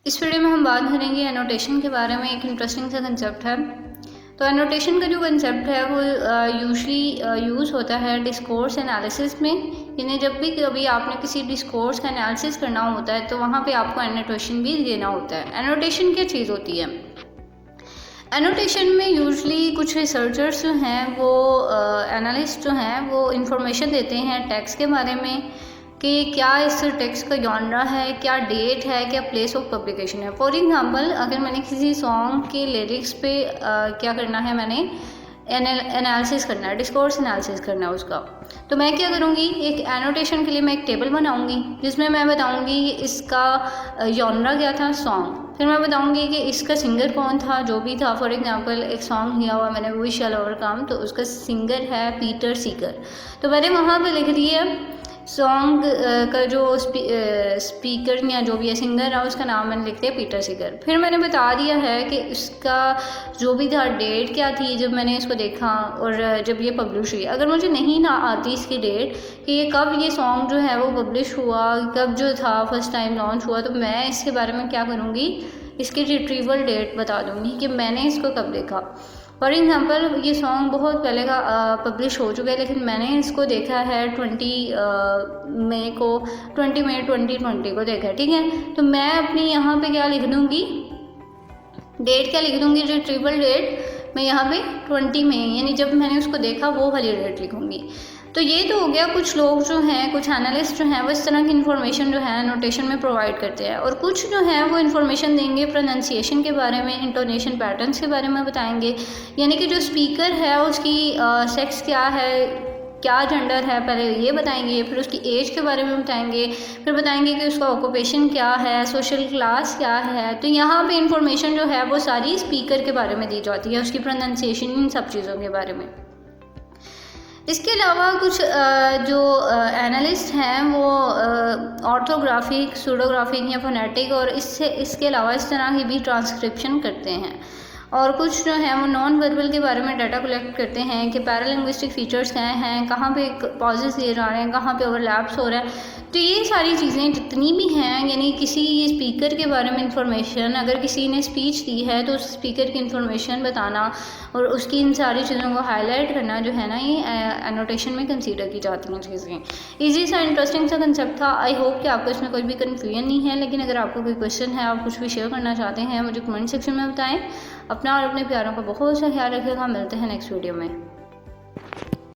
इस वीडियो में हम बात करेंगे एनोटेशन के बारे में। एक इंटरेस्टिंग सा कंसेप्ट है। तो एनोटेशन का जो कंसेप्ट है वो यूजली यूज़ होता है डिस्कोर्स एनालिसिस में। यानी जब भी कभी आपने किसी डिस्कोर्स का एनालिसिस करना होता है तो वहाँ पे आपको एनोटेशन भी देना होता है। एनोटेशन क्या चीज़ होती है? एनोटेशन में यूजली कुछ रिसर्चर्स जो हैं वो एनालिस्ट जो हैं वो इंफॉर्मेशन देते हैं टेक्स्ट के बारे में कि क्या इस टेक्स्ट का जॉनरा है, क्या डेट है, क्या प्लेस ऑफ पब्लिकेशन है। फॉर एग्जांपल अगर मैंने किसी सॉन्ग के लिरिक्स पे क्या करना है, मैंने एनालिसिस करना है, डिस्कोर्स एनालिसिस करना है उसका, तो मैं क्या करूँगी, एक एनोटेशन के लिए मैं एक टेबल बनाऊँगी जिसमें मैं बताऊँगी इसका जॉनरा क्या था, सॉन्ग। फिर मैं बताऊँगी कि इसका सिंगर कौन था, जो भी था। फॉर एग्जांपल एक सॉन्ग लिया हुआ मैंने विश शैल ओवरकम, तो उसका सिंगर है पीटर सीगर। तो मैंने वहाँ पे लिख दिया सॉन्ग का जो स्पीकर या जो भी है सिंगर है उसका नाम मैंने लिख दिया पीटर सीगर। फिर मैंने बता दिया है कि इसका जो भी था डेट क्या थी जब मैंने इसको देखा और जब ये पब्लिश हुई। अगर मुझे नहीं ना आती इसकी डेट कि ये कब ये सॉन्ग जो है वो पब्लिश हुआ, कब जो था फर्स्ट टाइम लॉन्च हुआ, तो मैं इसके बारे में क्या करूँगी, इसकी रिट्रीवल डेट बता दूँगी कि मैंने इसको कब देखा। फॉर एग्ज़ाम्पल ये सॉन्ग बहुत पहले का पब्लिश हो चुका है, लेकिन मैंने इसको देखा है 20 मई को 2020 को देखा है, ठीक है। तो मैं अपनी यहाँ पे क्या लिख दूँगी, डेट क्या लिख दूँगी, रिट्रीवल डेट मैं यहाँ पे 20 मई, यानी जब मैंने उसको देखा वो वाली डेट लिखूँगी। तो ये तो हो गया। कुछ लोग जो हैं, कुछ एनालिस्ट जो हैं वो इस तरह की इन्फॉर्मेशन जो है नोटेशन में प्रोवाइड करते हैं, और कुछ जो है वो इन्फॉर्मेशन देंगे प्रोनाउंसिएशन के बारे में, इंटोनेशन पैटर्न्स के बारे में बताएंगे। यानी कि जो स्पीकर है उसकी सेक्स क्या है, क्या जेंडर है, पहले ये बताएंगे, फिर उसकी एज के बारे में बताएंगे, फिर बताएंगे कि उसका ऑक्यूपेशन क्या है, सोशल क्लास क्या है। तो यहाँ पे इंफॉर्मेशन जो है वो सारी स्पीकर के बारे में दी जाती है, उसकी प्रोनाउंसिएशन, इन सब चीज़ों के बारे में। इसके अलावा कुछ जो एनालिस्ट हैं वो ऑर्थोग्राफिक, सूडोग्राफिक या फोनेटिक और इसके अलावा इस तरह की भी ट्रांसक्रिप्शन करते हैं। और कुछ जो हैं वो नॉन वर्बल के बारे में डाटा कलेक्ट करते हैं कि पैरालिंग्विस्टिक फीचर्स क्या हैं, कहाँ पे पॉजेस दिए जा रहे हैं, कहाँ पे ओवरलैप्स हो रहा है। तो ये सारी चीज़ें जितनी भी हैं, यानी किसी स्पीकर के बारे में इंफॉर्मेशन, अगर किसी ने स्पीच दी है तो उस स्पीकर की इंफॉर्मेशन बताना और उसकी इन सारी चीज़ों को हाईलाइट करना जो है ना, ये एनोटेशन में कंसीडर की जाती हैं चीज़ें। ईजी सा इंटरेस्टिंग सा कंसेप्ट था। आई होप कि आपको इसमें कोई भी कन्फ्यूजन नहीं है, लेकिन अगर आपको कोई क्वेश्चन है, आप कुछ भी शेयर करना चाहते हैं, मुझे कमेंट सेक्शन में बताएं। अपना और अपने प्यारों का बहुत सा ख्याल रखिएगा। मिलते हैं नेक्स्ट वीडियो में।